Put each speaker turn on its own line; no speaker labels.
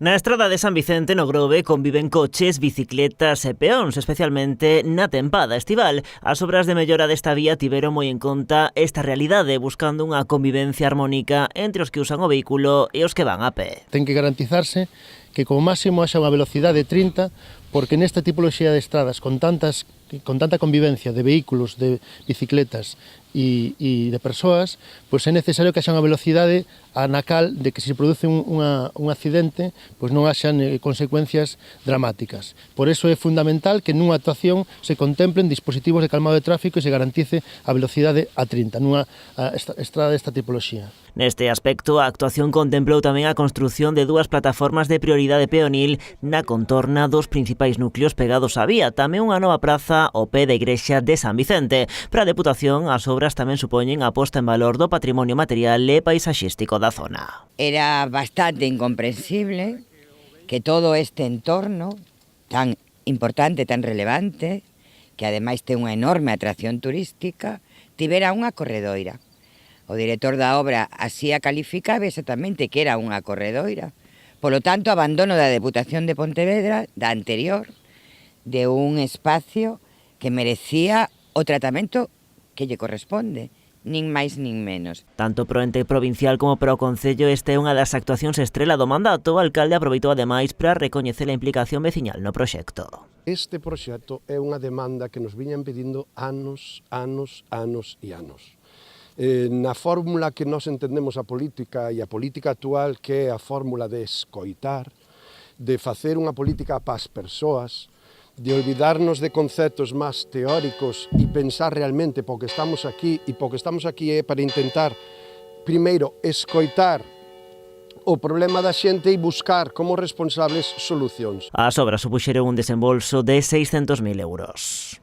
Na estrada de San Vicente no Grove conviven coches, bicicletas e peóns, especialmente na tempada estival. As obras de mellora desta vía tiveron moi en conta esta realidade, buscando unha convivencia armónica entre os que usan o vehículo e os que van a pé.
Ten que garantizarse que como máximo haxa unha velocidade de 30, porque nesta tipoloxía de estradas con tanta convivencia de vehículos, de bicicletas e de persoas, pois é necesario que haxa unha velocidade na cal de que se produce un accidente, pois non haxan consecuencias dramáticas. Por iso é fundamental que nunha actuación se contemplen dispositivos de calmado de tráfico e se garantice a velocidade a 30 nunha estrada desta tipoloxía.
Neste aspecto, a actuación contemplou tamén a construción de 2 plataformas de prioridade peonil na contorna dos principais núcleos pegados á vía, tamén unha nova praza ao pé da igrexa de San Vicente. Para a Deputación, as obras tamén supoñen a posta en valor do patrimonio material e paisaxístico da zona.
Era bastante incomprensible que todo este entorno tan importante, tan relevante, que ademais ten unha enorme atracción turística, tivera unha corredoira. O director da obra así a calificaba exactamente que era unha corredoira. Polo tanto, abandono da Deputación de Pontevedra, da anterior, de un espacio que merecía o tratamento que lle corresponde, nin máis nin menos.
Tanto pro ente provincial como pro Concello, esta é unha das actuacións estrela do mandato. O alcalde aproveitou ademais para recoñecer a implicación veciñal no proxecto.
Este proxecto é unha demanda que nos viñan pedindo anos e anos. Na fórmula que nós entendemos a política e a política actual, que é a fórmula de escoitar, de facer unha política para as persoas, de olvidarnos de conceptos máis teóricos e pensar realmente porque estamos aquí, e porque estamos aquí é para intentar, primeiro, escoitar o problema da xente e buscar como responsables solucións.
As obras supuxeron un desembolso de 600.000 euros.